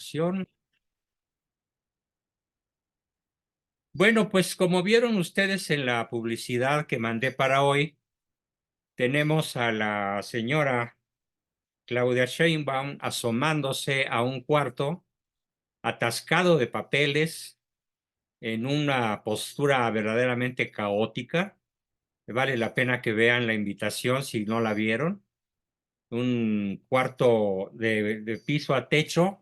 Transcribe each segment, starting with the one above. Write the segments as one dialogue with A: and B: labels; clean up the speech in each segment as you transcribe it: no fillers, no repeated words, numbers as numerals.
A: Opción. Bueno, pues como vieron ustedes en la publicidad que mandé para hoy, tenemos a la señora Claudia Sheinbaum asomándose a un cuarto atascado de papeles en una postura verdaderamente caótica. Vale la pena que vean la invitación si no la vieron. Un cuarto de piso a techo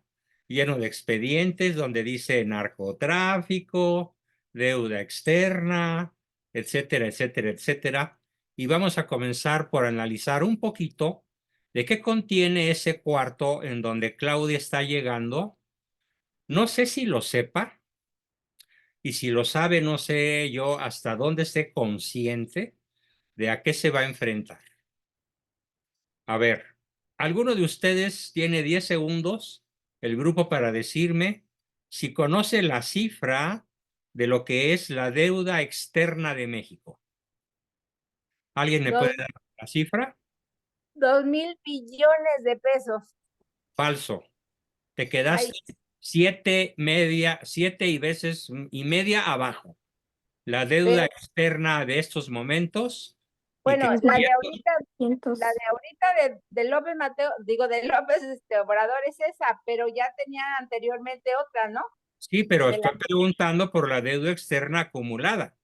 A: lleno de expedientes donde dice narcotráfico, deuda externa, etcétera, etcétera, etcétera. Y vamos a comenzar por analizar un poquito de qué contiene ese cuarto en donde Claudia está llegando. No sé si lo sepa, y si lo sabe, no sé yo hasta dónde esté consciente de a qué se va a enfrentar. A ver, ¿alguno de ustedes tiene 10 segundos, el grupo, para decirme si conoce la cifra de lo que es la deuda externa de México? ¿Alguien me puede
B: Dos,
A: dar la cifra?
B: 2.000 billones de pesos.
A: Falso. Te
B: Ay,
A: quedaste siete y media abajo. La deuda
B: pero
A: externa de estos momentos, y que
B: bueno,
A: por
B: la de ahorita de López Mateo, digo de López Obrador es esa, pero ya tenía anteriormente otra, ¿no?
A: sí, pero
B: De la,
A: estoy preguntando por la deuda externa acumulada.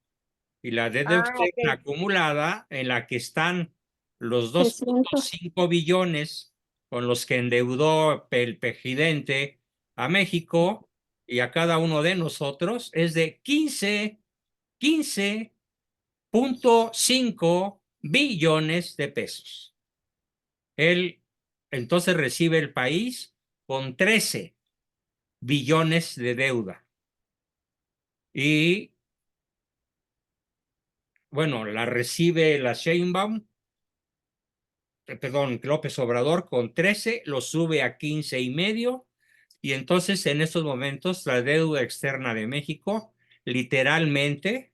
A: Y la deuda
B: ok.
A: externa acumulada, en la que están los
B: 300.
A: 2.5 billones con los que endeudó el presidente a México y a cada uno de nosotros, es de 15.5 billones de pesos. Él entonces recibe el país con 13 billones de deuda. Y bueno, la recibe la Sheinbaum, perdón, López Obrador con 13, lo sube a 15.5, y entonces en estos momentos la deuda externa de México literalmente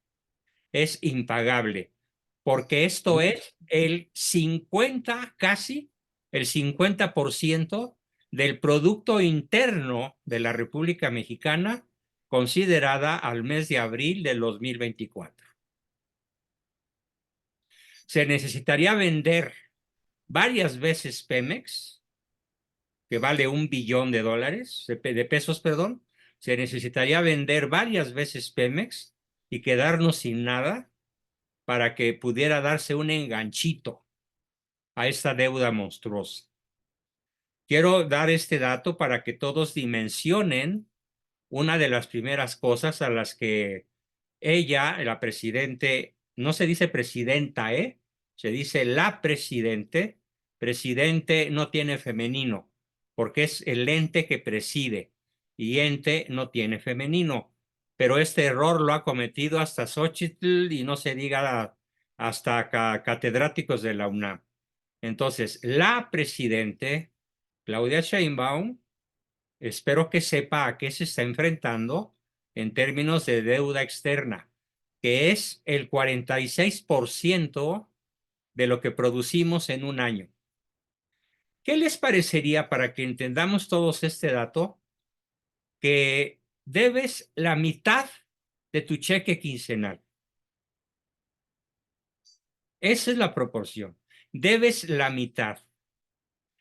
A: es impagable, porque esto es el 50, casi el 50% del Producto Interno de la República Mexicana, considerada al mes de abril del 2024. Se necesitaría vender varias veces Pemex, que vale $1 billón de pesos, perdón. Se necesitaría vender varias veces Pemex y quedarnos sin nada para que pudiera darse un enganchito a esta deuda monstruosa. Quiero dar este dato para que todos dimensionen una de las primeras cosas a las que ella, la presidente, no se dice presidenta, se dice la presidente. Presidente no tiene femenino, porque es el ente que preside, y ente no tiene femenino. Pero este error lo ha cometido hasta Xochitl, y no se diga hasta catedráticos de la UNAM. Entonces, la presidente, Claudia Sheinbaum, espero que sepa a qué se está enfrentando en términos de deuda externa, que es el 46% de lo que producimos en un año. ¿Qué les parecería, para que entendamos todos este dato, que debes la mitad de tu cheque quincenal? Esa es la proporción. Debes la mitad.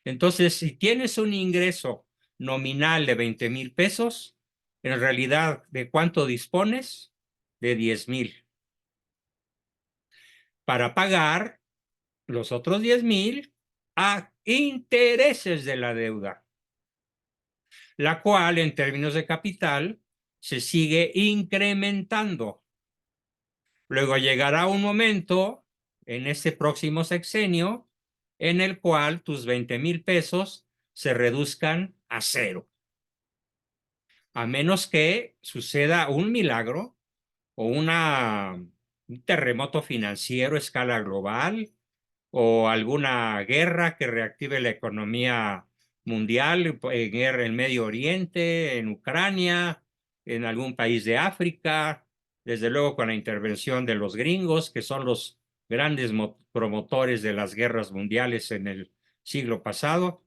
A: Entonces, si tienes un ingreso nominal de 20,000 pesos, en realidad, ¿de cuánto dispones? De 10,000. Para pagar los otros 10,000 a intereses de la deuda, la cual en términos de capital se sigue incrementando. Luego llegará un momento en este próximo sexenio en el cual tus 20,000 pesos se reduzcan a cero, a menos que suceda un milagro o un terremoto financiero a escala global, o alguna guerra que reactive la economía mundial, en guerra en Medio Oriente, en Ucrania, en algún país de África, desde luego con la intervención de los gringos, que son los grandes promotores de las guerras mundiales en el siglo pasado.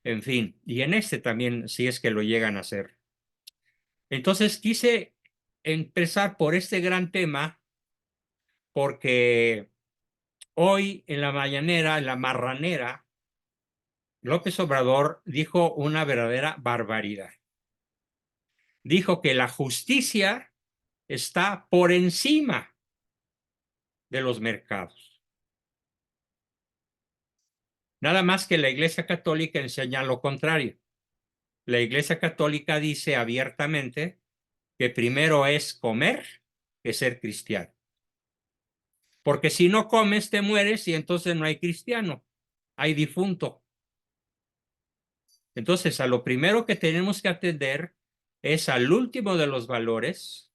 A: En fin, y en este también, si es que lo llegan a hacer. Entonces quise empezar por este gran tema porque hoy en la mañanera, en la marranera, López Obrador dijo una verdadera barbaridad. Dijo que la justicia está por encima de los mercados. Nada más que la Iglesia Católica enseña lo contrario. La Iglesia Católica dice abiertamente que primero es comer que ser cristiano. Porque si no comes, te mueres y entonces no hay cristiano, hay difunto. Entonces, a lo primero que tenemos que atender es al último de los valores,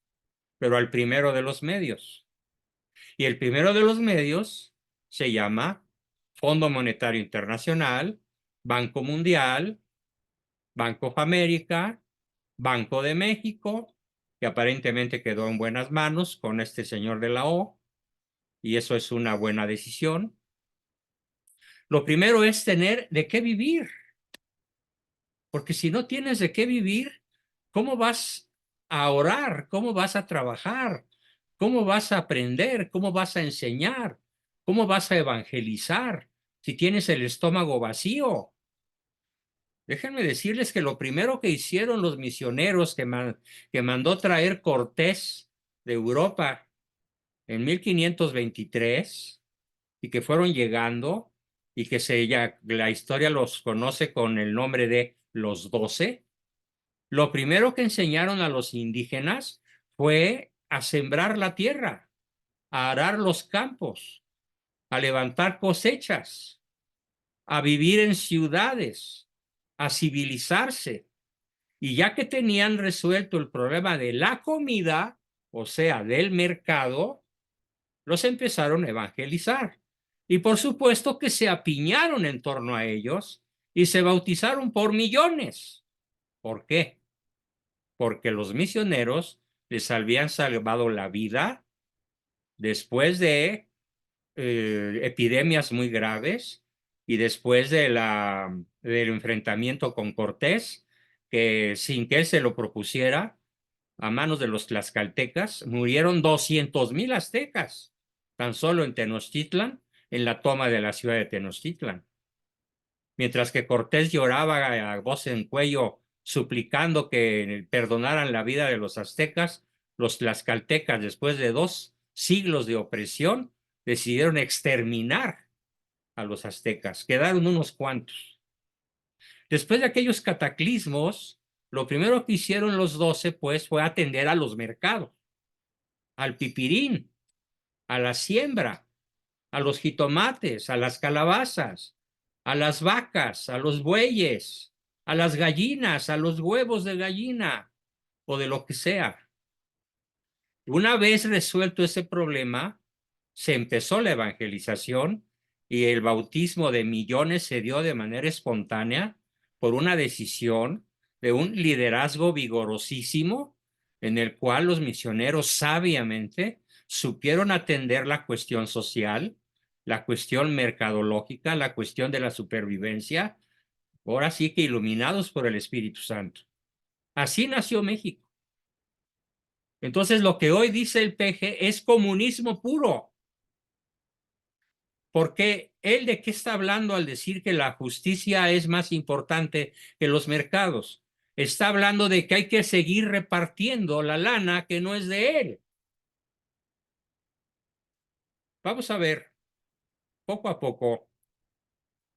A: pero al primero de los medios. Y el primero de los medios se llama Fondo Monetario Internacional, Banco Mundial, Banco of America, Banco de México, que aparentemente quedó en buenas manos con este señor de la O, y eso es una buena decisión. Lo primero es tener de qué vivir, porque si no tienes de qué vivir, ¿cómo vas a orar? ¿Cómo vas a trabajar? ¿Cómo vas a aprender? ¿Cómo vas a enseñar? ¿Cómo vas a evangelizar si tienes el estómago vacío? Déjenme decirles que lo primero que hicieron los misioneros que mandó traer Cortés de Europa en 1523 y que fueron llegando y que la historia los conoce con el nombre de los 12, lo primero que enseñaron a los indígenas fue a sembrar la tierra, a arar los campos, a levantar cosechas, a vivir en ciudades, a civilizarse. Y ya que tenían resuelto el problema de la comida, o sea, del mercado, los empezaron a evangelizar. Y por supuesto que se apiñaron en torno a ellos y se bautizaron por millones. ¿Por qué? Porque los misioneros les habían salvado la vida después de epidemias muy graves y después del enfrentamiento con Cortés, que sin que él se lo propusiera, a manos de los tlaxcaltecas, murieron 200,000 aztecas, tan solo en Tenochtitlan, en la toma de la ciudad de Tenochtitlan. Mientras que Cortés lloraba a voz en cuello, suplicando que perdonaran la vida de los aztecas, los tlaxcaltecas, después de 2 siglos de opresión, decidieron exterminar a los aztecas. Quedaron unos cuantos. Después de aquellos cataclismos, lo primero que hicieron los 12, pues, fue atender a los mercados, al pipirín, a la siembra, a los jitomates, a las calabazas, a las vacas, a los bueyes, a las gallinas, a los huevos de gallina o de lo que sea. Una vez resuelto ese problema, se empezó la evangelización y el bautismo de millones se dio de manera espontánea por una decisión de un liderazgo vigorosísimo en el cual los misioneros sabiamente supieron atender la cuestión social, la cuestión mercadológica, la cuestión de la supervivencia, ahora sí que iluminados por el Espíritu Santo. Así nació México. Entonces, lo que hoy dice el PG es comunismo puro. Porque él de qué está hablando al decir que la justicia es más importante que los mercados. Está hablando de que hay que seguir repartiendo la lana que no es de él. Vamos a ver, poco a poco.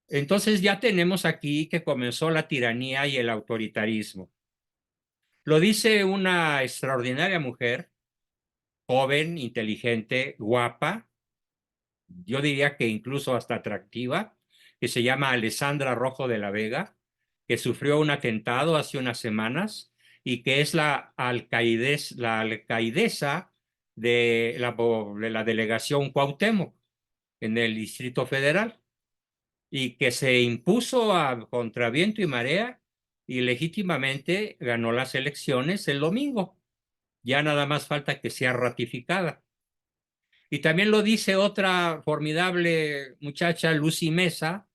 A: Entonces ya tenemos aquí que comenzó la tiranía y el autoritarismo. Lo dice una extraordinaria mujer, joven, inteligente, guapa, yo diría que incluso hasta atractiva, que se llama Alessandra Rojo de la Vega, que sufrió un atentado hace unas semanas y que es la alcaidesa de la delegación Cuauhtémoc en el Distrito Federal y que se impuso contra viento y marea y legítimamente ganó las elecciones el domingo. Ya nada más falta que sea ratificada. Y también lo dice otra formidable muchacha, Lucy Mesa,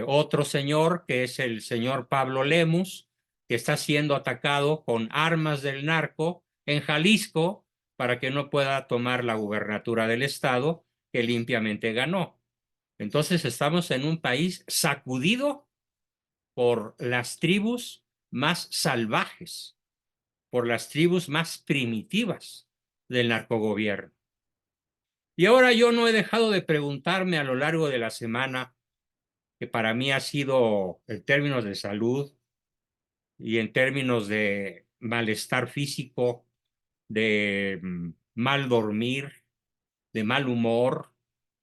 A: otro señor, que es el señor Pablo Lemus, que está siendo atacado con armas del narco en Jalisco para que no pueda tomar la gubernatura del estado que limpiamente ganó. Entonces estamos en un país sacudido por las tribus más salvajes, por las tribus más primitivas del narcogobierno. Y ahora yo no he dejado de preguntarme a lo largo de la semana, que para mí ha sido en términos de salud y en términos de malestar físico, de mal dormir, de mal humor,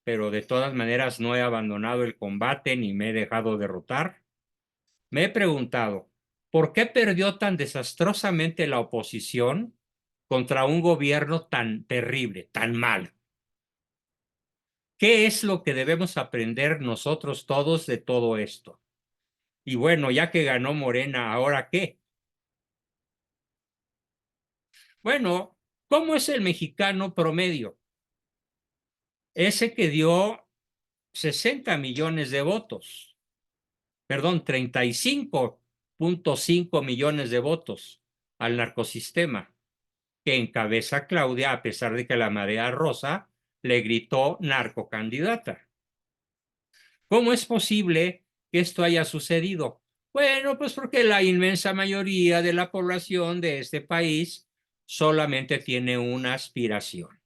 A: pero de todas maneras no he abandonado el combate ni me he dejado derrotar. Me he preguntado, ¿por qué perdió tan desastrosamente la oposición contra un gobierno tan terrible, tan malo? ¿Qué es lo que debemos aprender nosotros todos de todo esto? Y bueno, ya que ganó Morena, ¿ahora qué? Bueno, ¿cómo es el mexicano promedio? Ese que dio 60 millones de votos, perdón, 35.5 millones de votos al narcosistema, que encabeza Claudia, a pesar de que la marea rosa le gritó narcocandidata. ¿Cómo es posible que esto haya sucedido? Bueno, pues porque la inmensa mayoría de la población de este país solamente tiene una aspiración: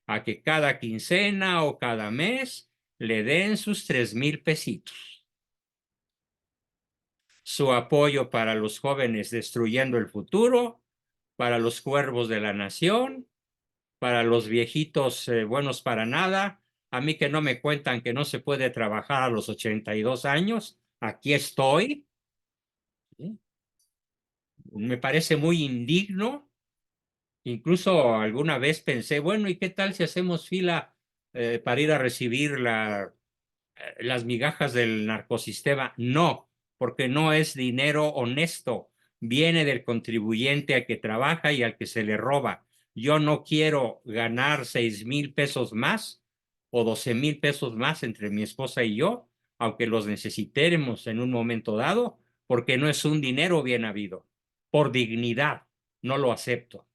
A: a que cada quincena o cada mes le den sus 3,000 pesitos. Su apoyo para los jóvenes destruyendo el futuro, para los cuervos de la nación, para los viejitos buenos para nada. A mí que no me cuentan que no se puede trabajar a los 82 años, aquí estoy. ¿Sí? Me parece muy indigno. Incluso alguna vez pensé, bueno, ¿y qué tal si hacemos fila para ir a recibir las migajas del narcosistema? No, porque no es dinero honesto, viene del contribuyente al que trabaja y al que se le roba. Yo no quiero ganar 6,000 pesos más o 12,000 pesos más entre mi esposa y yo, aunque los necesitemos en un momento dado, porque no es un dinero bien habido. Por dignidad, no lo acepto.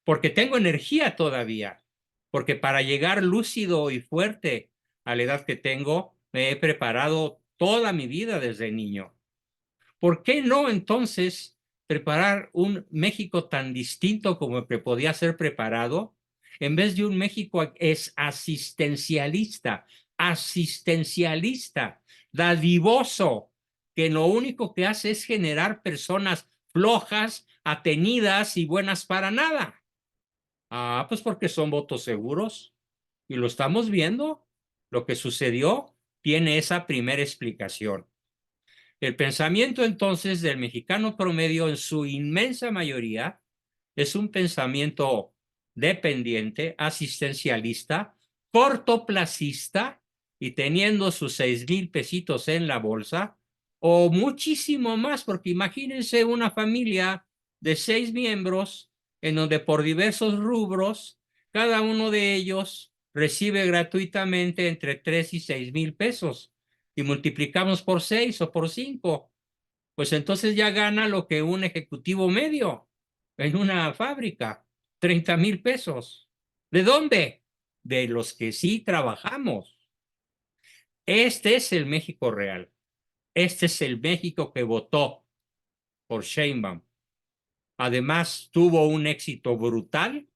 A: Porque tengo energía todavía, porque para llegar lúcido y fuerte a la edad que tengo, me he preparado toda mi vida desde niño. ¿Por qué no entonces preparar un México tan distinto como el que podía ser preparado, en vez de un México es asistencialista, dadivoso, que lo único que hace es generar personas flojas, atenidas y buenas para nada? Ah, pues porque son votos seguros y lo estamos viendo. Lo que sucedió tiene esa primera explicación. El pensamiento entonces del mexicano promedio en su inmensa mayoría es un pensamiento dependiente, asistencialista, cortoplacista y teniendo sus 6,000 pesitos en la bolsa o muchísimo más, porque imagínense una familia de 6 miembros en donde por diversos rubros cada uno de ellos recibe gratuitamente entre 3 y 6,000 pesos y multiplicamos por 6 o por 5, pues entonces ya gana lo que un ejecutivo medio en una fábrica, 30,000 pesos. ¿De dónde? De los que sí trabajamos. Este es el México real. Este es el México que votó por Sheinbaum. Además, tuvo un éxito brutal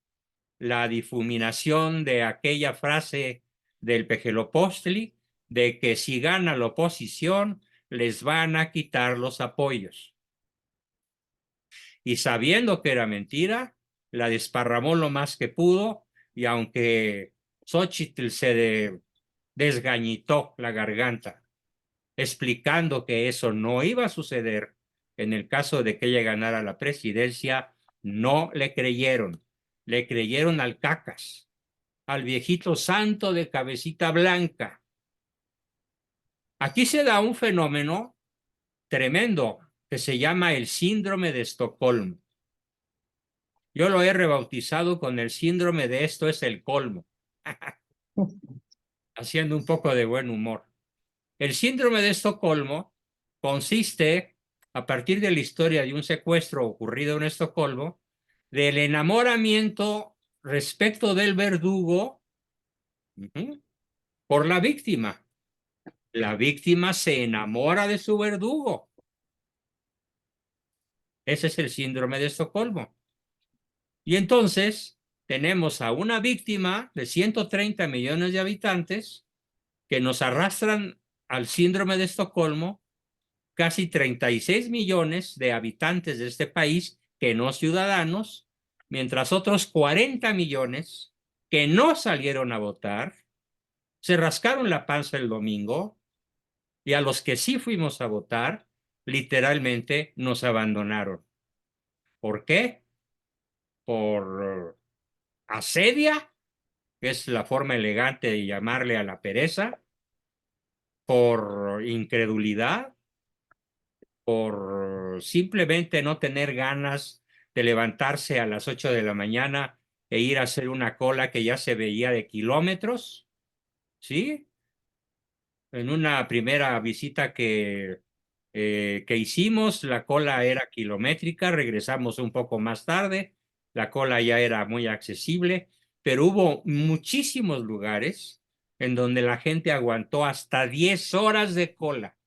A: la difuminación de aquella frase del Pejelopostli de que si gana la oposición les van a quitar los apoyos. Y sabiendo que era mentira, la desparramó lo más que pudo, y aunque Xochitl se desgañitó la garganta explicando que eso no iba a suceder en el caso de que ella ganara la presidencia, no le creyeron. Le creyeron al cacas, al viejito santo de cabecita blanca. Aquí se da un fenómeno tremendo que se llama el síndrome de Estocolmo. Yo lo he rebautizado con el síndrome de esto es el colmo, haciendo un poco de buen humor. El síndrome de Estocolmo consiste, a partir de la historia de un secuestro ocurrido en Estocolmo, del enamoramiento respecto del verdugo por la víctima. La víctima se enamora de su verdugo. Ese es el síndrome de Estocolmo. Y entonces tenemos a una víctima de 130 millones de habitantes que nos arrastran al síndrome de Estocolmo, casi 36 millones de habitantes de este país que no ciudadanos, mientras otros 40 millones que no salieron a votar, se rascaron la panza el domingo y a los que sí fuimos a votar, literalmente nos abandonaron. ¿Por qué? Por asedia, que es la forma elegante de llamarle a la pereza, por incredulidad, por simplemente no tener ganas de levantarse a las 8 de la mañana e ir a hacer una cola que ya se veía de kilómetros, ¿sí? En una primera visita que hicimos, la cola era kilométrica, regresamos un poco más tarde, la cola ya era muy accesible, pero hubo muchísimos lugares en donde la gente aguantó hasta 10 horas de cola.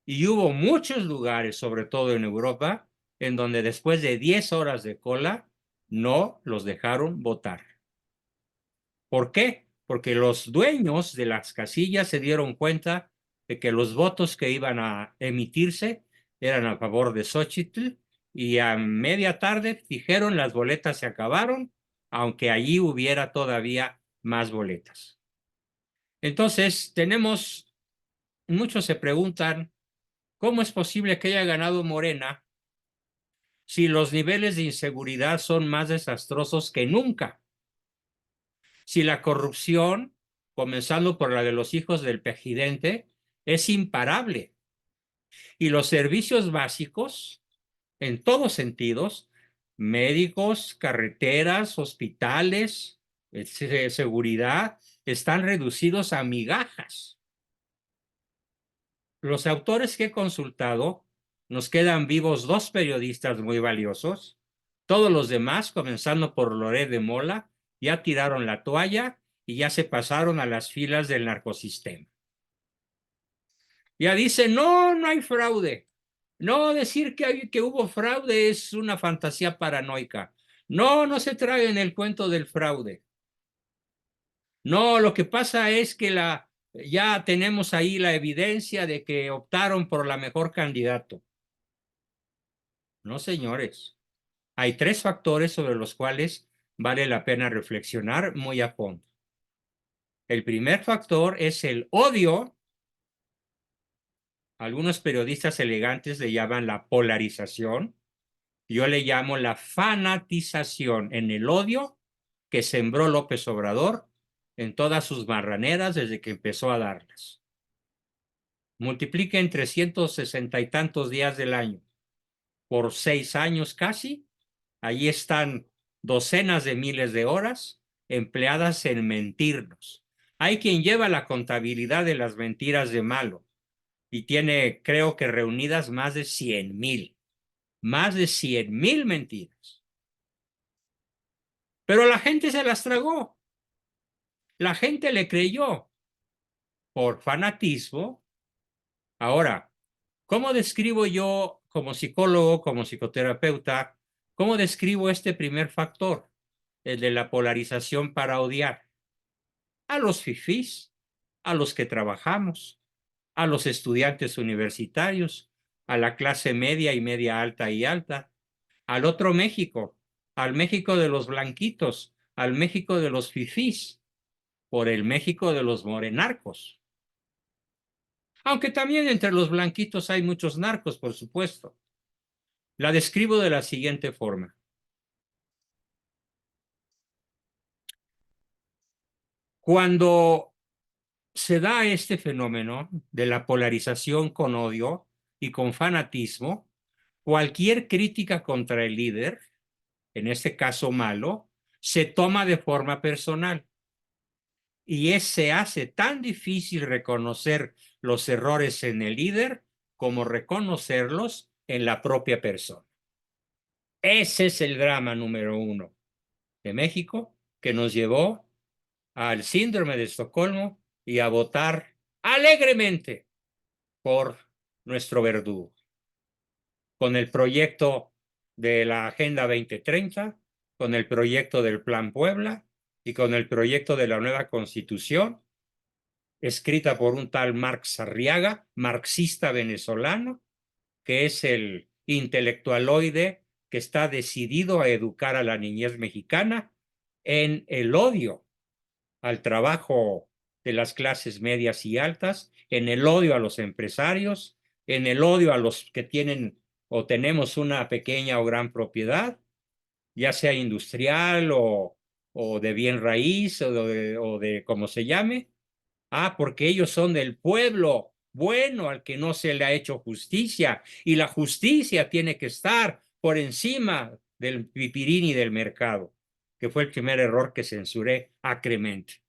A: Y hubo muchos lugares, sobre todo en Europa, en donde después de 10 horas de cola no los dejaron votar. ¿Por qué? Porque los dueños de las casillas se dieron cuenta de que los votos que iban a emitirse eran a favor de Xochitl y a media tarde dijeron las boletas se acabaron, aunque allí hubiera todavía más boletas. Entonces, muchos se preguntan, ¿cómo es posible que haya ganado Morena si los niveles de inseguridad son más desastrosos que nunca? Si la corrupción, comenzando por la de los hijos del presidente, es imparable. Y los servicios básicos, en todos sentidos, médicos, carreteras, hospitales, seguridad, están reducidos a migajas. Los autores que he consultado, nos quedan vivos 2 periodistas muy valiosos. Todos los demás, comenzando por Loret de Mola, ya tiraron la toalla y ya se pasaron a las filas del narcosistema. Ya dicen, no, no hay fraude. No, decir que hubo fraude es una fantasía paranoica. No, no se traguen el cuento del fraude. No, lo que pasa es que ya tenemos ahí la evidencia de que optaron por la mejor candidato. No, señores. Hay 3 factores sobre los cuales vale la pena reflexionar muy a fondo. El primer factor es el odio. Algunos periodistas elegantes le llaman la polarización. Yo le llamo la fanatización en el odio que sembró López Obrador en todas sus marraneras desde que empezó a darlas. Multipliquen 360 y tantos días del año por 6 años casi. Ahí están docenas de miles de horas empleadas en mentirnos. Hay quien lleva la contabilidad de las mentiras de Malo y tiene, creo que reunidas más de 100,000. Más de 100,000 mentiras. Pero la gente se las tragó. La gente le creyó por fanatismo. Ahora, ¿cómo describo yo como psicólogo, como psicoterapeuta, cómo describo este primer factor, el de la polarización para odiar? A los fifís, a los que trabajamos, a los estudiantes universitarios, a la clase media y media alta y alta, al otro México, al México de los blanquitos, al México de los fifís, por el México de los morenarcos. Aunque también entre los blanquitos hay muchos narcos, por supuesto. La describo de la siguiente forma. Cuando se da este fenómeno de la polarización con odio y con fanatismo, cualquier crítica contra el líder, en este caso Malo, se toma de forma personal. Y se hace tan difícil reconocer los errores en el líder como reconocerlos en la propia persona. Ese es el drama número 1 de México, que nos llevó al síndrome de Estocolmo y a votar alegremente por nuestro verdugo. Con el proyecto de la Agenda 2030, con el proyecto del Plan Puebla y con el proyecto de la nueva Constitución, escrita por un tal Marx Arriaga, marxista venezolano, que es el intelectualoide que está decidido a educar a la niñez mexicana en el odio al trabajo de las clases medias y altas, en el odio a los empresarios, en el odio a los que tienen o tenemos una pequeña o gran propiedad, ya sea industrial o de bien raíz o de como se llame. Porque ellos son del pueblo bueno al que no se le ha hecho justicia, y la justicia tiene que estar por encima del pipirín y del mercado, que fue el primer error que censuré acremente.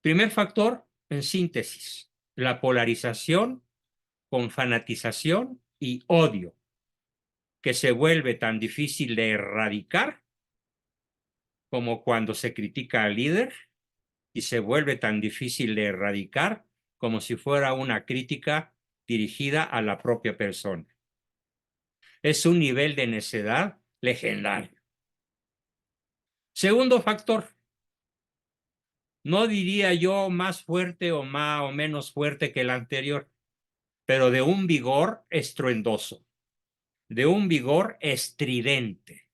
A: Primer factor, en síntesis, la polarización con fanatización y odio, que se vuelve tan difícil de erradicar como cuando se critica al líder, y se vuelve tan difícil de erradicar como si fuera una crítica dirigida a la propia persona. Es un nivel de necedad legendario. Segundo factor, no diría yo más fuerte o más o menos fuerte que el anterior, pero de un vigor estruendoso, de un vigor estridente.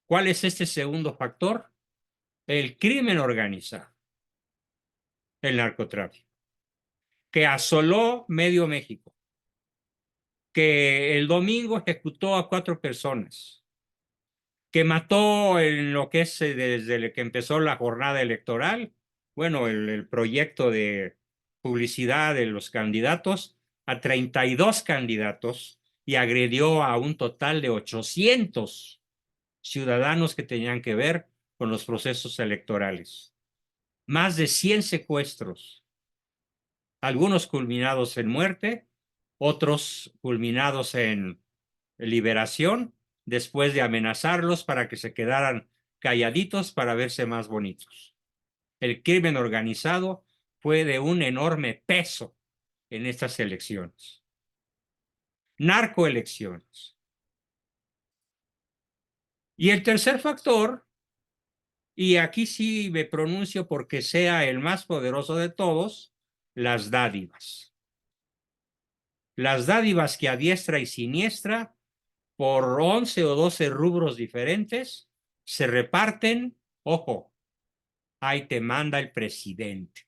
A: ¿Cuál es este segundo factor? El crimen organizado, el narcotráfico, que asoló medio México, que el domingo ejecutó a 4 personas, que mató en lo que es desde que empezó la jornada electoral, bueno, el proyecto de publicidad de los candidatos, a 32 candidatos, y agredió a un total de 800 ciudadanos que tenían que ver con los procesos electorales. Más de 100 secuestros, algunos culminados en muerte, otros culminados en liberación, después de amenazarlos para que se quedaran calladitos para verse más bonitos. El crimen organizado fue de un enorme peso en estas elecciones. Narcoelecciones. Y el tercer factor, y aquí sí me pronuncio porque sea el más poderoso de todos, las dádivas. Las dádivas que a diestra y siniestra, por 11 o 12 rubros diferentes, se reparten, ojo, ahí te manda el presidente.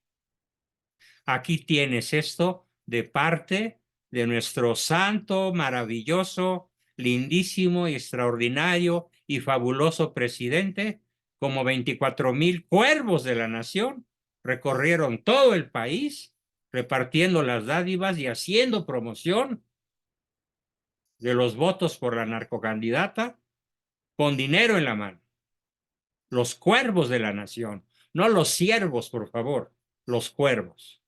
A: Aquí tienes esto de parte de nuestro santo, maravilloso, lindísimo y extraordinario y fabuloso presidente, como 24,000 cuervos de la nación recorrieron todo el país repartiendo las dádivas y haciendo promoción de los votos por la narcocandidata con dinero en la mano. Los cuervos de la nación, no los siervos, por favor, los cuervos,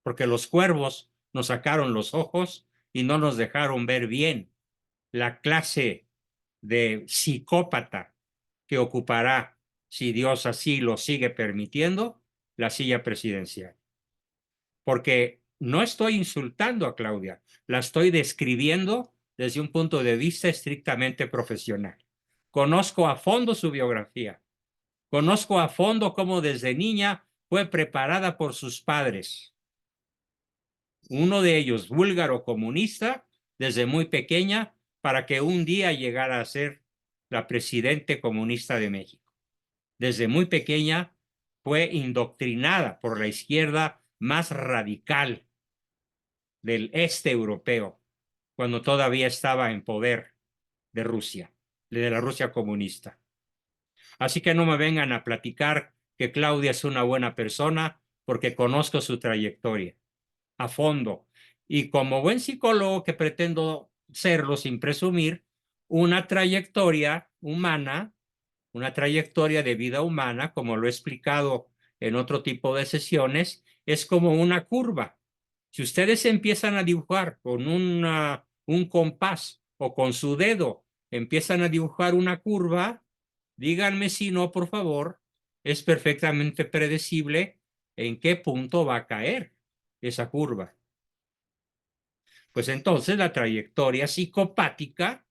A: porque los cuervos nos sacaron los ojos y no nos dejaron ver bien la clase de psicópata que ocupará, si Dios así lo sigue permitiendo, la silla presidencial. Porque no estoy insultando a Claudia, la estoy describiendo desde un punto de vista estrictamente profesional. Conozco a fondo su biografía. Conozco a fondo cómo desde niña fue preparada por sus padres. Uno de ellos, búlgaro comunista, desde muy pequeña, para que un día llegara a ser la presidente comunista de México. Desde muy pequeña fue indoctrinada por la izquierda más radical del este europeo, cuando todavía estaba en poder de Rusia, de la Rusia comunista. Así que no me vengan a platicar que Claudia es una buena persona, porque conozco su trayectoria a fondo. Y como buen psicólogo que pretendo serlo sin presumir, una trayectoria humana, Una trayectoria de vida humana, como lo he explicado en otro tipo de sesiones, es como una curva. Si ustedes empiezan a dibujar con un compás o con su dedo, empiezan a dibujar una curva, díganme si no, por favor, es perfectamente predecible en qué punto va a caer esa curva. Pues entonces la trayectoria psicopática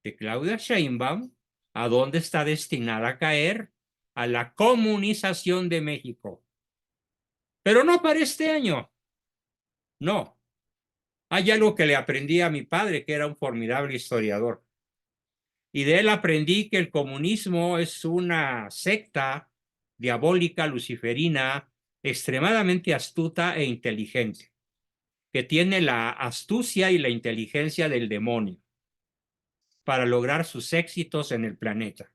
A: de Claudia Sheinbaum, ¿a dónde está destinada a caer? A la comunización de México. Pero no para este año. No. Hay algo que le aprendí a mi padre, que era un formidable historiador. Y de él aprendí que el comunismo es una secta diabólica, luciferina, extremadamente astuta e inteligente, que tiene la astucia y la inteligencia del demonio para lograr sus éxitos en el planeta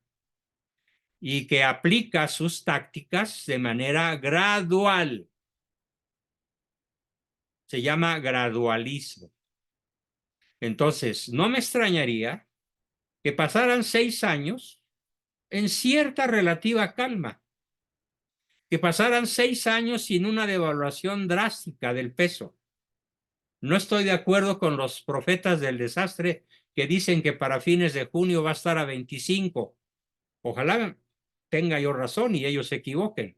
A: y que aplica sus tácticas de manera gradual. Se llama gradualismo. Entonces, no me extrañaría que pasaran 6 años en cierta relativa calma, que pasaran 6 años sin una devaluación drástica del peso. No estoy de acuerdo con los profetas del desastre que dicen que para fines de junio va a estar a 25. Ojalá tenga yo razón y ellos se equivoquen.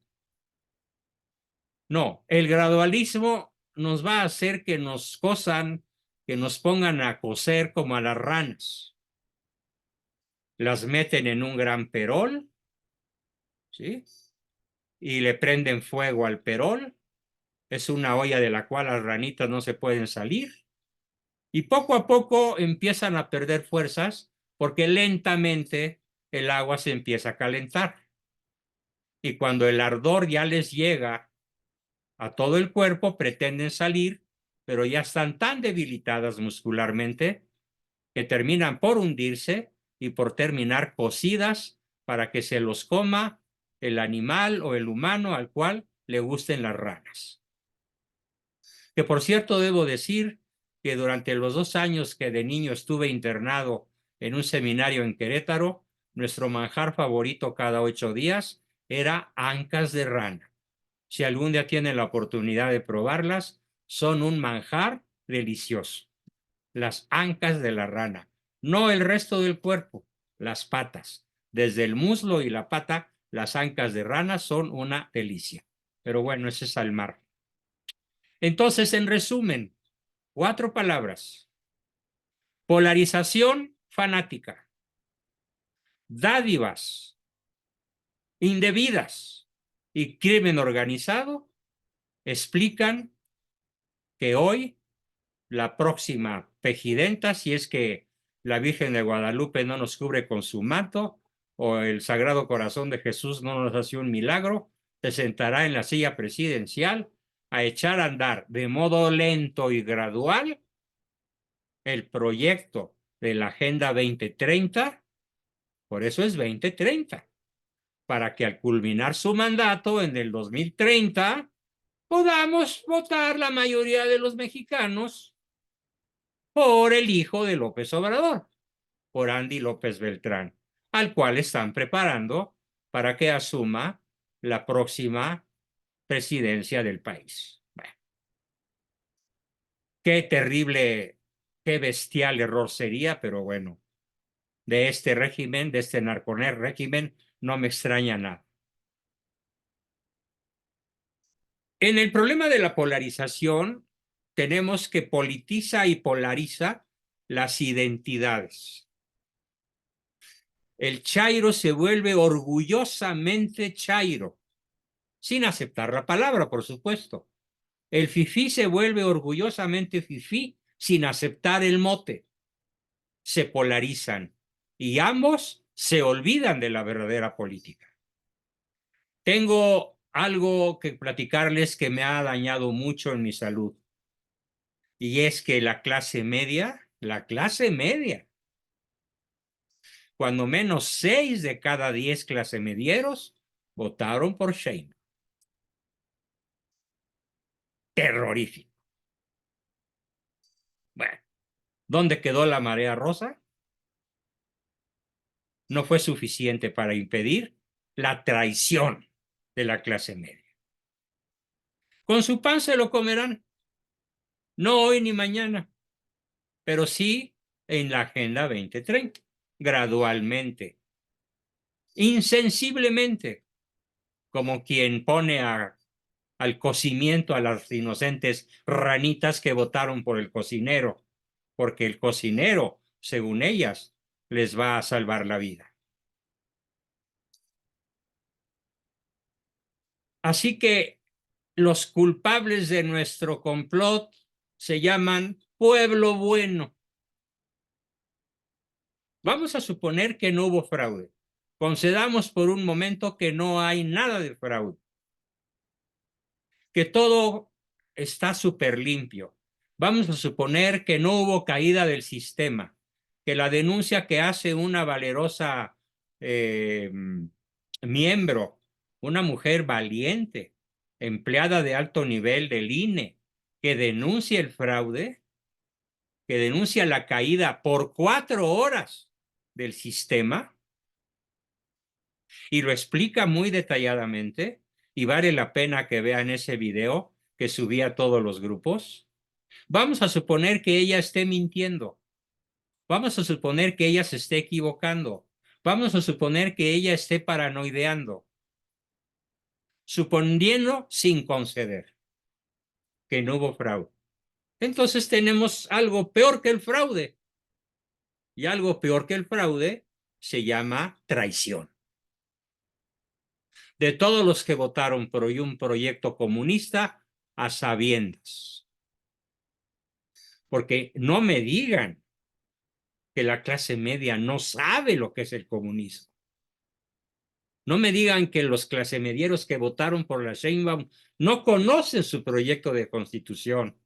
A: No, el gradualismo nos va a hacer que nos cosan, que nos pongan a coser como a las ranas. Las meten en un gran perol, ¿sí? Y le prenden fuego al perol. Es una olla de la cual las ranitas no se pueden salir. Y poco a poco empiezan a perder fuerzas porque lentamente el agua se empieza a calentar. Y cuando el ardor ya les llega a todo el cuerpo, pretenden salir, pero ya están tan debilitadas muscularmente que terminan por hundirse y por terminar cocidas para que se los coma el animal o el humano al cual le gusten las ranas. Que por cierto debo decir que durante los 2 años que de niño estuve internado en un seminario en Querétaro, nuestro manjar favorito cada 8 días era ancas de rana. Si algún día tienen la oportunidad de probarlas, son un manjar delicioso. Las ancas de la rana, no el resto del cuerpo, las patas. Desde el muslo y la pata, las ancas de rana son una delicia. Pero bueno, ese es al mar. Entonces, en resumen, 4 palabras. Polarización fanática, dádivas indebidas y crimen organizado explican que hoy la próxima pejidenta, si es que la Virgen de Guadalupe no nos cubre con su manto o el Sagrado Corazón de Jesús no nos hace un milagro, se sentará en la silla presidencial a echar a andar de modo lento y gradual el proyecto de la Agenda 2030, por eso es 2030, para que al culminar su mandato en el 2030 podamos votar la mayoría de los mexicanos por el hijo de López Obrador, por Andy López Beltrán, al cual están preparando para que asuma la próxima presidencia del país. Bueno, qué terrible, qué bestial error sería, pero bueno, de este régimen, de este narconer régimen, no me extraña nada. En el problema de la polarización, tenemos que politiza y polariza las identidades. El chairo se vuelve orgullosamente chairo, sin aceptar la palabra, por supuesto. El fifí se vuelve orgullosamente fifí, sin aceptar el mote. Se polarizan y ambos se olvidan de la verdadera política. Tengo algo que platicarles que me ha dañado mucho en mi salud. Y es que la clase media, cuando menos 6 de cada 10 clase medieros votaron por Sheinbaum. Terrorífico. Bueno, ¿dónde quedó la marea rosa? no fue suficiente para impedir la traición de la clase media. Con su pan se lo comerán, no hoy ni mañana, pero sí en la Agenda 2030, gradualmente, insensiblemente, como quien pone al cocimiento a las inocentes ranitas que votaron por el cocinero, porque el cocinero, según ellas, les va a salvar la vida. Así que los culpables de nuestro complot se llaman pueblo bueno. Vamos a suponer que no hubo fraude. Concedamos por un momento que no hay nada de fraude, que todo está súper limpio. Vamos a suponer que no hubo caída del sistema, que la denuncia que hace una valerosa miembro, una mujer valiente, empleada de alto nivel del INE, que denuncia el fraude, que denuncia la caída por 4 horas del sistema y lo explica muy detalladamente y vale la pena que vean ese video que subí a todos los grupos. Vamos a suponer que ella esté mintiendo. Vamos a suponer que ella se esté equivocando. Vamos a suponer que ella esté paranoideando. Suponiendo sin conceder que no hubo fraude. Entonces tenemos algo peor que el fraude. Y algo peor que el fraude se llama traición. De todos los que votaron por un proyecto comunista a sabiendas. Porque no me digan que la clase media no sabe lo que es el comunismo. No me digan que los clasemedieros que votaron por la Sheinbaum no conocen su proyecto de constitución.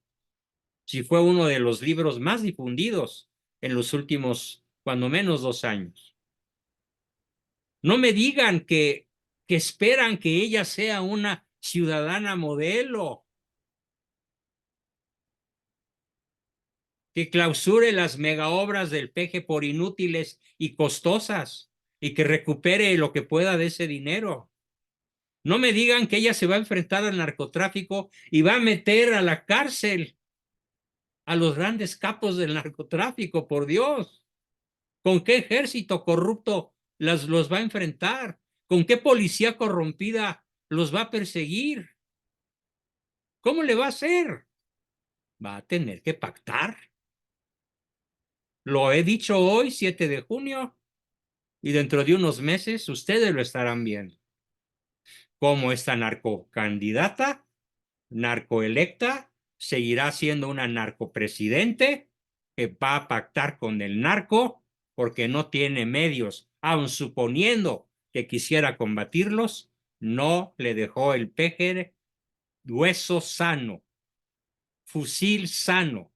A: Si fue uno de los libros más difundidos en los últimos, cuando menos, 2 años. No me digan que esperan que ella sea una ciudadana modelo, que clausure las megaobras del PG por inútiles y costosas y que recupere lo que pueda de ese dinero. No me digan que ella se va a enfrentar al narcotráfico y va a meter a la cárcel a los grandes capos del narcotráfico, por Dios. ¿Con qué ejército corrupto los va a enfrentar? ¿Con qué policía corrompida los va a perseguir? ¿Cómo le va a hacer? Va a tener que pactar. Lo he dicho hoy, 7 de junio, y dentro de unos meses ustedes lo estarán viendo. Como esta narcocandidata, narcoelecta, seguirá siendo una narcopresidente que va a pactar con el narco porque no tiene medios, aun suponiendo que quisiera combatirlos, no le dejó el péjer hueso sano, fusil sano,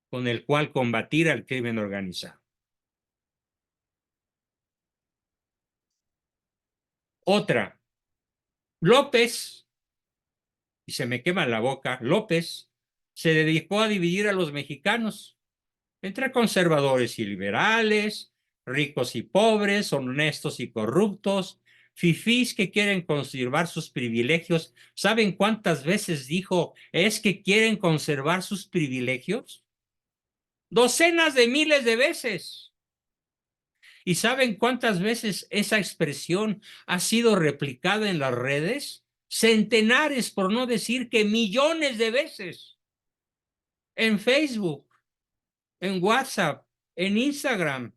A: con el cual combatir al crimen organizado. Otra, López, y se me quema la boca, López se dedicó a dividir a los mexicanos entre conservadores y liberales, ricos y pobres, honestos y corruptos, fifís que quieren conservar sus privilegios. ¿Saben cuántas veces dijo es que quieren conservar sus privilegios? Docenas de miles de veces. ¿Y saben cuántas veces esa expresión ha sido replicada en las redes? Centenares, por no decir que millones de veces. En Facebook, en WhatsApp, en Instagram.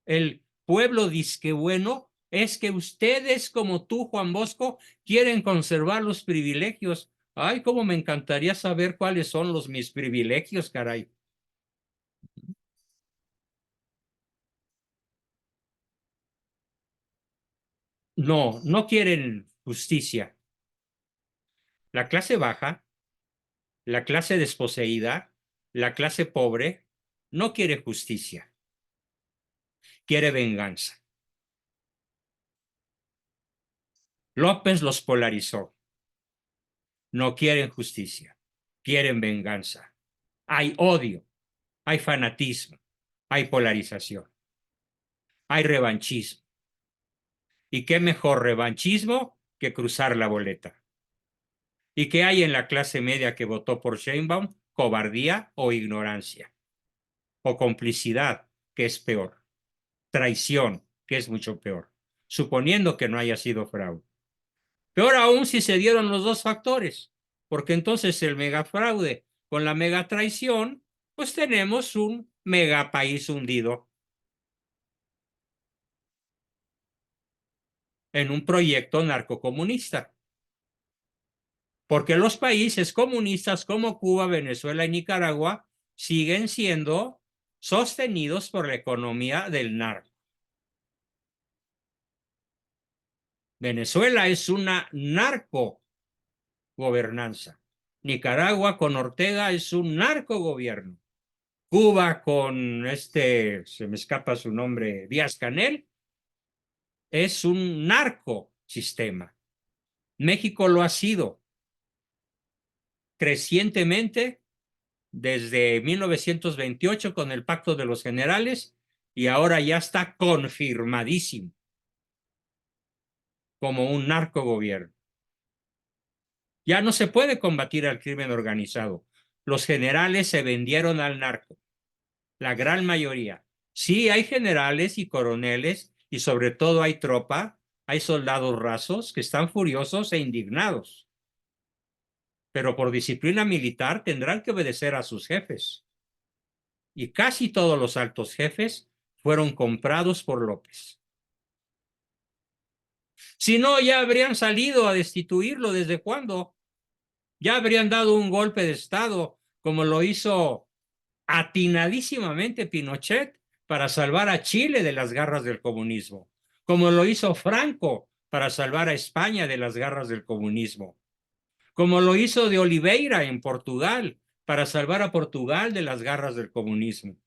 A: El pueblo disque bueno es que ustedes, como tú, Juan Bosco, quieren conservar los privilegios. Ay, cómo me encantaría saber cuáles son mis privilegios, caray. No, no quieren justicia. La clase baja, la clase desposeída, la clase pobre, no quiere justicia. Quiere venganza. López los polarizó. No quieren justicia. Quieren venganza. Hay odio, hay fanatismo, hay polarización, hay revanchismo. ¿Y qué mejor revanchismo que cruzar la boleta? ¿Y qué hay en la clase media que votó por Sheinbaum? Cobardía o ignorancia. O complicidad, que es peor. Traición, que es mucho peor. Suponiendo que no haya sido fraude. Peor aún si se dieron los dos factores, porque entonces el megafraude con la megatraición, pues tenemos un megapaís hundido en un proyecto narcocomunista. Porque los países comunistas como Cuba, Venezuela y Nicaragua siguen siendo sostenidos por la economía del narco. Venezuela es una narcogobernanza. Nicaragua con Ortega es un narcogobierno. Cuba con se me escapa su nombre, Díaz-Canel, es un narcosistema. México lo ha sido crecientemente desde 1928 con el Pacto de los Generales y ahora ya está confirmadísimo como un narcogobierno. Ya no se puede combatir al crimen organizado. Los generales se vendieron al narco, la gran mayoría. Sí, hay generales y coroneles y sobre todo hay tropa, hay soldados rasos que están furiosos e indignados. Pero por disciplina militar tendrán que obedecer a sus jefes. Y casi todos los altos jefes fueron comprados por López. Si no, ya habrían salido a destituirlo. ¿Desde cuándo? Ya habrían dado un golpe de Estado, como lo hizo atinadísimamente Pinochet para salvar a Chile de las garras del comunismo, como lo hizo Franco para salvar a España de las garras del comunismo, como lo hizo de Oliveira en Portugal para salvar a Portugal de las garras del comunismo.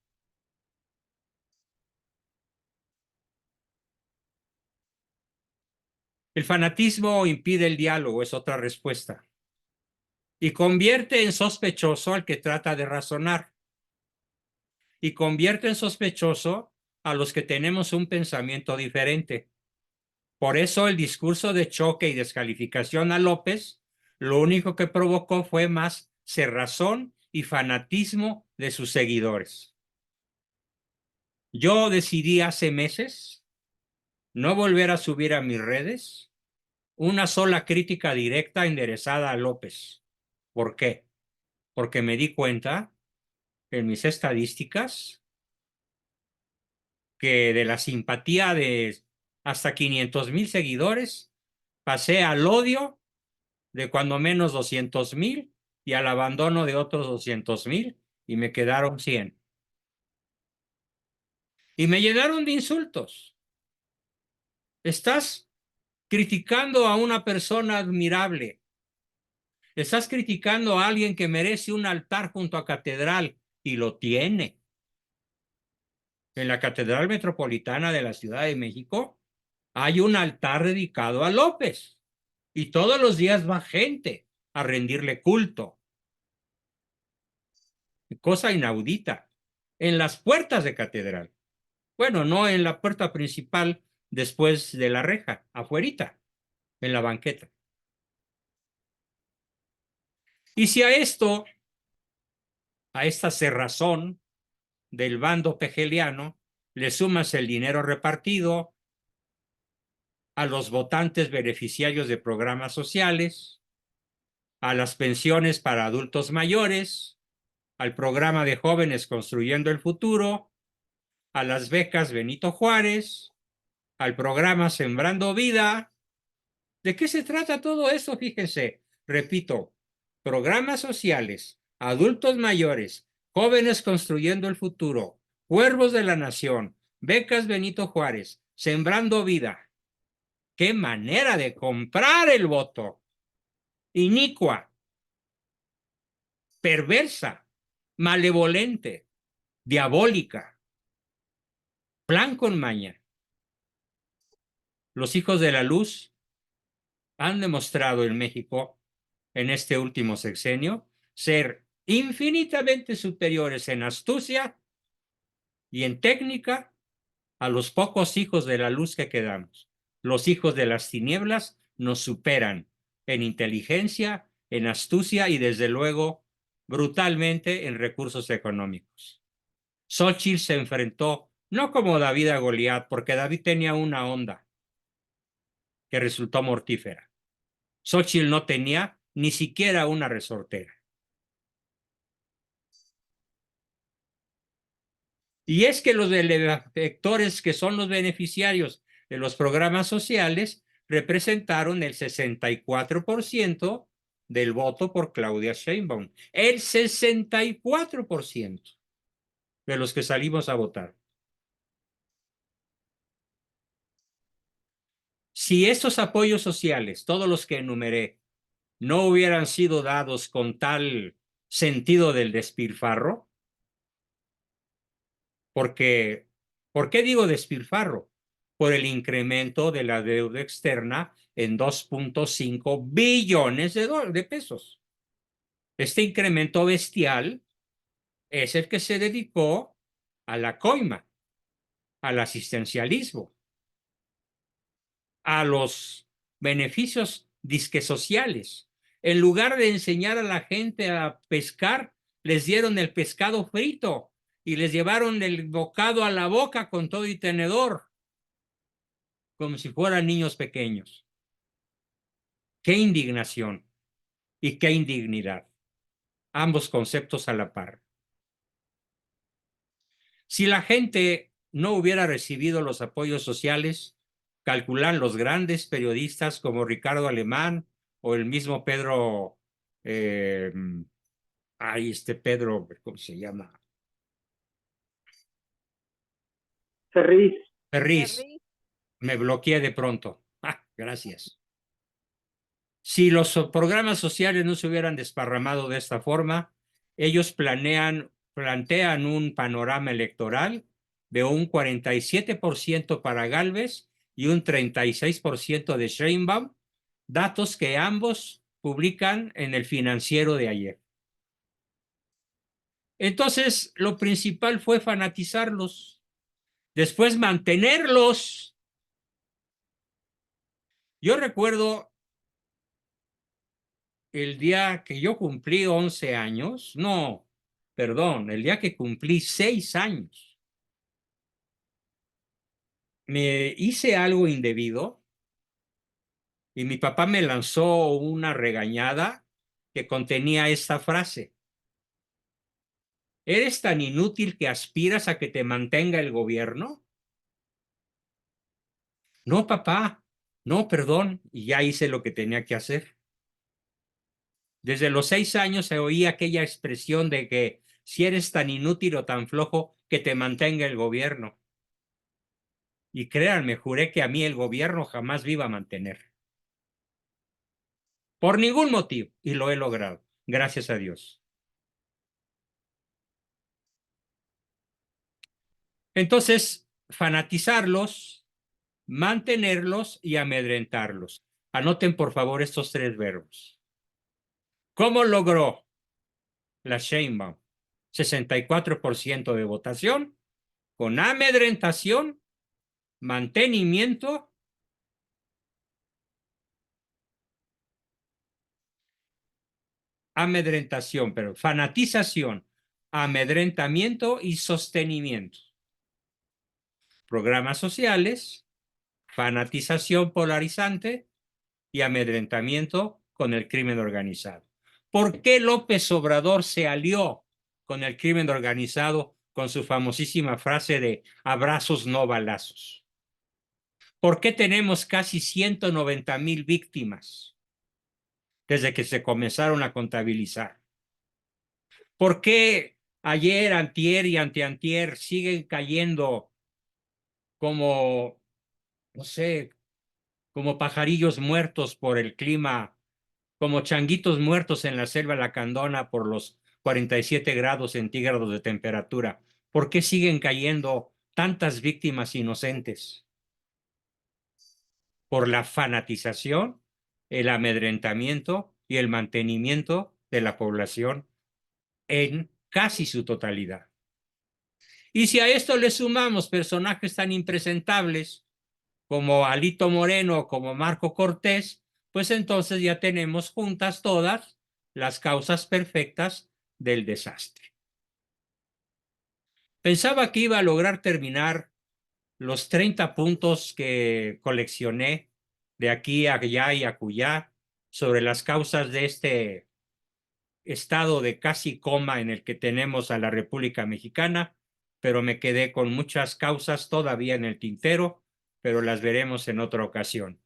A: El fanatismo impide el diálogo, es otra respuesta, y convierte en sospechoso al que trata de razonar, y convierte en sospechoso a los que tenemos un pensamiento diferente. Por eso el discurso de choque y descalificación a López, lo único que provocó fue más cerrazón y fanatismo de sus seguidores. Yo decidí hace meses no volver a subir a mis redes una sola crítica directa enderezada a López. ¿Por qué? Porque me di cuenta en mis estadísticas que de la simpatía de hasta 500,000 seguidores pasé al odio de cuando menos 200,000 y al abandono de otros 200,000 y me quedaron 100. Y me llenaron de insultos. Estás criticando a una persona admirable. Estás criticando a alguien que merece un altar junto a catedral y lo tiene. En la Catedral Metropolitana de la Ciudad de México hay un altar dedicado a López y todos los días va gente a rendirle culto. Cosa inaudita. En las puertas de catedral. Bueno, no en la puerta principal después de la reja, afuerita, en la banqueta. Y si a esta cerrazón del bando pegeliano, le sumas el dinero repartido a los votantes beneficiarios de programas sociales, a las pensiones para adultos mayores, al programa de jóvenes construyendo el futuro, a las becas Benito Juárez, al programa Sembrando Vida. ¿De qué se trata todo eso? Fíjense, repito, programas sociales, adultos mayores, jóvenes construyendo el futuro, cuervos de la nación, becas Benito Juárez, Sembrando Vida. ¡Qué manera de comprar el voto! Inicua, perversa, malevolente, diabólica, plan con maña. Los hijos de la luz han demostrado en México, en este último sexenio, ser infinitamente superiores en astucia Y en técnica, a los pocos hijos de la luz que quedamos. Los hijos de las tinieblas nos superan en inteligencia, en astucia y desde luego brutalmente en recursos económicos. Xóchitl se enfrentó no como David a Goliat, porque David tenía una onda que resultó mortífera. Xóchitl no tenía ni siquiera una resortera. Y es que los electores que son los beneficiarios de los programas sociales representaron el 64% del voto por Claudia Sheinbaum. El 64% de los que salimos a votar. Si estos apoyos sociales, todos los que enumeré, no hubieran sido dados con tal sentido del despilfarro, porque, ¿por qué digo despilfarro? Por el incremento de la deuda externa en 2.5 billones de pesos. Este incremento bestial es el que se dedicó a la coima, al asistencialismo, a los beneficios disque sociales. En lugar de enseñar a la gente a pescar, les dieron el pescado frito y les llevaron el bocado a la boca con todo y tenedor, como si fueran niños pequeños. Qué indignación y qué indignidad. Ambos conceptos a la par. Si la gente no hubiera recibido los apoyos sociales, calculan los grandes periodistas como Ricardo Alemán o el mismo Pedro, Pedro, ¿cómo se llama?
C: Ferriz.
A: Ferriz. Me bloqueé de pronto. Gracias. Si los programas sociales no se hubieran desparramado de esta forma, ellos plantean un panorama electoral de un 47% para Gálvez y un 36% de Sheinbaum, datos que ambos publican en el Financiero de ayer. Entonces, lo principal fue fanatizarlos, después mantenerlos. Yo recuerdo el día que yo cumplí 11 años, no, perdón, el día que cumplí 6 años, me hice algo indebido y mi papá me lanzó una regañada que contenía esta frase: ¿eres tan inútil que aspiras a que te mantenga el gobierno? No, papá, no, perdón, y ya hice lo que tenía que hacer. Desde los 6 años se oía aquella expresión de que si eres tan inútil o tan flojo, que te mantenga el gobierno. Y créanme, juré que a mí el gobierno jamás me iba a mantener. Por ningún motivo. Y lo he logrado. Gracias a Dios. Entonces, fanatizarlos, mantenerlos y amedrentarlos. Anoten, por favor, estos 3 verbos. ¿Cómo logró la Sheinbaum 64% de votación? Con amedrentación, mantenimiento pero fanatización, amedrentamiento y sostenimiento. Programas sociales, fanatización polarizante y amedrentamiento con el crimen organizado. ¿Por qué López Obrador se alió con el crimen organizado con su famosísima frase de abrazos no balazos? ¿Por qué tenemos casi 190,000 víctimas desde que se comenzaron a contabilizar? ¿Por qué ayer, antier y anteantier siguen cayendo como, no sé, como pajarillos muertos por el clima, como changuitos muertos en la selva lacandona por los 47 grados centígrados de temperatura? ¿Por qué siguen cayendo tantas víctimas inocentes? Por la fanatización, el amedrentamiento y el mantenimiento de la población en casi su totalidad. Y si a esto le sumamos personajes tan impresentables como Alito Moreno o como Marco Cortés, pues entonces ya tenemos juntas todas las causas perfectas del desastre. Pensaba que iba a lograr terminar los 30 puntos que coleccioné de aquí a allá y acullá sobre las causas de este estado de casi coma en el que tenemos a la República Mexicana, pero me quedé con muchas causas todavía en el tintero, pero las veremos en otra ocasión.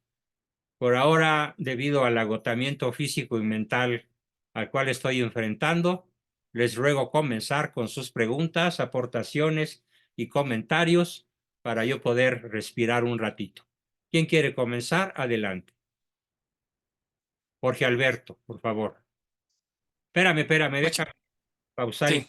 A: Por ahora, debido al agotamiento físico y mental al cual estoy enfrentando, les ruego comenzar con sus preguntas, aportaciones y comentarios para yo poder respirar un ratito. ¿Quién quiere comenzar? Adelante. Jorge Alberto, por favor. Espérame, déjame pausar.
D: Sí.